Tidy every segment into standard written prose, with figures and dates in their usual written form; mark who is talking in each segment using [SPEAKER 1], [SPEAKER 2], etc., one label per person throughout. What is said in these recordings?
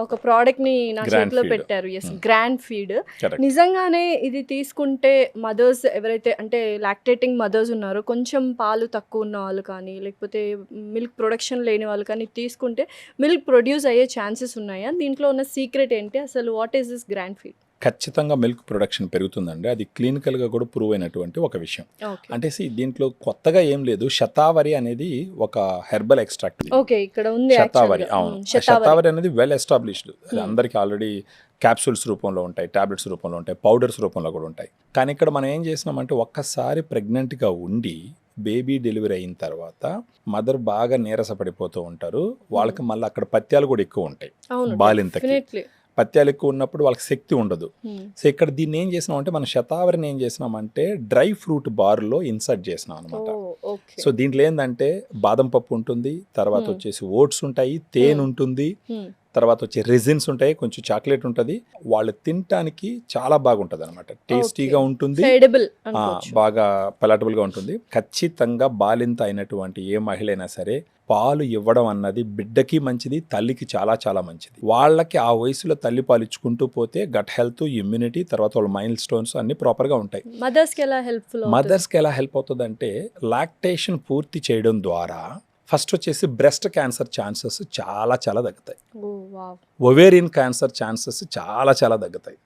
[SPEAKER 1] ఒక ప్రోడక్ట్ ని నా
[SPEAKER 2] Grand
[SPEAKER 1] చేతిలో
[SPEAKER 2] feed.
[SPEAKER 1] పెట్టారు. Yes, grand feed.
[SPEAKER 2] Correct.
[SPEAKER 1] నిజంగానే ఇది తీసుకుంటే మదర్స్ ఎవరైతే అంటే లాక్టేటింగ్ మదర్స్ ఉన్నారో, కొంచెం పాలు తక్కువ ఉన్న వాళ్ళు కానీ లేకపోతే మిల్క్ ప్రొడక్షన్ లేని వాళ్ళు కానీ తీసుకుంటే మిల్క్ ప్రొడ్యూస్ అయ్యే ఛాన్సెస్ ఉన్నాయా? దీంట్లో ఉన్న సీక్రెట్ ఏంటి అసలు? What is this grand feed?
[SPEAKER 2] ఖచ్చితంగా మిల్క్ ప్రొడక్షన్ పెరుగుతుందండి. అది క్లినికల్గా కూడా ప్రూవ్ అయినటువంటి ఒక విషయం.
[SPEAKER 1] ఓకే
[SPEAKER 2] అంటే దీంట్లో కొత్తగా ఏం లేదు. శతావరి అనేది ఒక హెర్బల్ ఎక్స్ట్రాక్ట్.
[SPEAKER 1] ఓకే, ఇక్కడ ఉంది
[SPEAKER 2] శతావరి,
[SPEAKER 1] actually గా.
[SPEAKER 2] అవును.
[SPEAKER 1] శతావరి.
[SPEAKER 2] శతావరి అనేది వెల్ ఎస్టాబ్లిష్డ్. అందరికీ ఆల్రెడీ క్యాప్సూల్స్ రూపంలో ఉంటాయి, టాబ్లెట్స్ రూపంలో ఉంటాయి, పౌడర్స్ రూపంలో కూడా ఉంటాయి. కానీ ఇక్కడ మనం ఏం చేసినామంటే ఒక్కసారి ప్రెగ్నెంట్గా ఉండి బేబీ డెలివరీ అయిన తర్వాత మదర్ బాగా నీరసపడిపోతూ ఉంటారు. వాళ్ళకి మళ్ళీ అక్కడ పత్యాలు కూడా ఎక్కువ ఉంటాయి.
[SPEAKER 1] అవును,
[SPEAKER 2] బాలింతకి
[SPEAKER 1] definitely.
[SPEAKER 2] పత్యాలు ఎక్కువ ఉన్నప్పుడు వాళ్ళకి శక్తి ఉండదు. సో ఇక్కడ దీన్ని ఏం చేసినామంటే మన శతావరిని ఏం చేసినామంటే డ్రై ఫ్రూట్ బార్లో ఇన్సర్ట్ చేసినాం అనమాట.
[SPEAKER 1] ఓ, ఓకే.
[SPEAKER 2] సో దీంట్లో ఏంటంటే బాదం పప్పు ఉంటుంది, తర్వాత వచ్చేసి ఓట్స్ ఉంటాయి, తేనె ఉంటుంది, తర్వాత వచ్చి రెజిన్స్ ఉంటాయి, కొంచెం చాక్లెట్ ఉంటుంది. వాళ్ళు తినటానికి చాలా బాగుంటుంది అనమాట. టేస్టీగా ఉంటుంది,
[SPEAKER 1] Edible
[SPEAKER 2] ఆ,
[SPEAKER 1] అనుకోవచ్చు.
[SPEAKER 2] బాగా పలాటబుల్గా ఉంటుంది. ఖచ్చితంగా బాలింత అయినటువంటి ఏ మహిళ అయినా సరే పాలు ఇవ్వడం అన్నది బిడ్డకి మంచిది, తల్లికి చాలా చాలా మంచిది. వాళ్ళకి ఆ వయసులో తల్లి పాలు ఇచ్చుకుంటూ పోతే గట్ హెల్త్, ఇమ్యూనిటీ, తర్వాత వాళ్ళ మైల్ స్టోన్స్ అన్ని ప్రాపర్గా ఉంటాయి.
[SPEAKER 1] మదర్స్ కి ఎలా హెల్ప్ఫుల్?
[SPEAKER 2] మదర్స్కి ఎలా హెల్ప్ అవుతుంది అంటే లాక్టేషన్ పూర్తి చేయడం ద్వారా ఫస్ట్ వచ్చేసి బ్రెస్ట్ క్యాన్సర్ ఛాన్సెస్ చాలా చాలా తగ్గుతాయి.
[SPEAKER 1] ఓ వావ్.
[SPEAKER 2] ఒవేరియన్ క్యాన్సర్ ఛాన్సెస్ చాలా చాలా తగ్గుతాయి.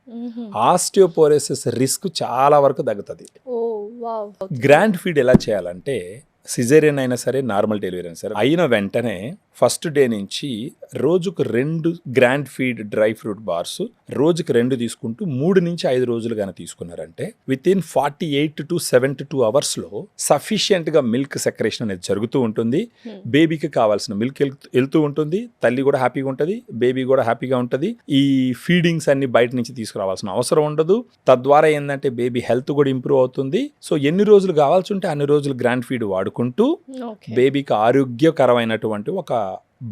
[SPEAKER 2] ఆస్టియోపోరోసిస్ రిస్క్ చాలా వరకు తగ్గుతుంది.
[SPEAKER 1] ఓ వావ్.
[SPEAKER 2] గ్రాండ్ ఫీడ్ ఎలా చేయాలంటే సిజేరియన్ అయినా సరే, నార్మల్ డెలివరీ అయినా సరే, అయిన వెంటనే ఫస్ట్ డే నుంచి రోజుకు 2 grand feed dry fruit bars రోజుకి 2 తీసుకుంటూ 3 నుంచి 5 రోజులు కానీ తీసుకున్నారంటే విత్ ఇన్ 48 to 72 అవర్స్లో సఫిషియెంట్గా మిల్క్ సెక్రేషన్ అనేది జరుగుతూ ఉంటుంది. బేబీకి కావాల్సిన మిల్క్ వెళ్తూ ఉంటుంది, తల్లి కూడా హ్యాపీగా ఉంటుంది, బేబీ కూడా హ్యాపీగా ఉంటుంది. ఈ ఫీడింగ్స్ అన్ని బయట నుంచి తీసుకురావాల్సిన అవసరం ఉండదు. తద్వారా ఏంటంటే బేబీ హెల్త్ కూడా ఇంప్రూవ్ అవుతుంది. సో ఎన్ని రోజులు కావాల్సి ఉంటే అన్ని రోజులు గ్రాండ్ ఫీడ్ వాడుకుంటూ బేబీకి ఆరోగ్యకరమైనటువంటి ఒక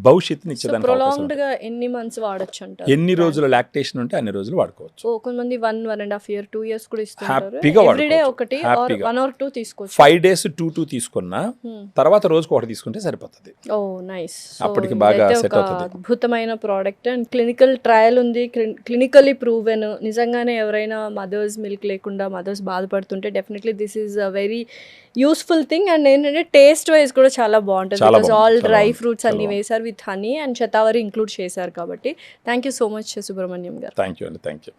[SPEAKER 2] భవిష్యత్తుని ఇచ్చేదానికి
[SPEAKER 1] ప్రొలాంగ్డ్ గా ఎన్ని మంత్స్ వాడొచ్చు అంటారు?
[SPEAKER 2] ఎన్ని రోజులు లాక్టేషన్ ఉంటే అన్ని రోజులు వాడుకోవచ్చు.
[SPEAKER 1] ఓ, కొంతమంది 1.5 year 2 years కూడా ఇస్తుంటారు.
[SPEAKER 2] హ్యాపీగా
[SPEAKER 1] ఎవ్రీడే
[SPEAKER 2] వాడుకోవచ్చు.
[SPEAKER 1] ఒకటి
[SPEAKER 2] హ్యాపీగా.
[SPEAKER 1] 1 or 2 తీసుకోవచ్చు.
[SPEAKER 2] 5 days 2 తీసుకున్నా తర్వాత రోజుకు ఒకటి తీసుకుంటే సరిపోతుంది.
[SPEAKER 1] ఓ నైస్.
[SPEAKER 2] అప్పటికి బాగా సెట్ అవుతుంది.
[SPEAKER 1] అద్భుతమైన ప్రోడక్ట్ అండ్ క్లినికల్ ట్రయల్ ఉంది, క్లినికల్లీ ప్రూవెన్. నిజంగానే ఎవరైనా మదర్స్ మిల్క్ లేకుండా మదర్స్ బాధపడుతుంటే definitely this is a very useful thing. And ఏంటంటే టేస్ట్ వైజ్ కూడా చాలా బాగుంటుంది.
[SPEAKER 2] చాలా
[SPEAKER 1] బికాస్
[SPEAKER 2] బాగుంది,
[SPEAKER 1] ఆల్
[SPEAKER 2] చాలా
[SPEAKER 1] డ్రై
[SPEAKER 2] బాగుంది,
[SPEAKER 1] ఫ్రూట్స్
[SPEAKER 2] చాలా
[SPEAKER 1] అన్ని
[SPEAKER 2] బాగుంది.
[SPEAKER 1] వేశారు, with honey and shatavari include చేశారు. కాబట్టి thank you so much Subrahmanyam గారు.
[SPEAKER 2] థ్యాంక్ యూ అండి, థ్యాంక్ యూ.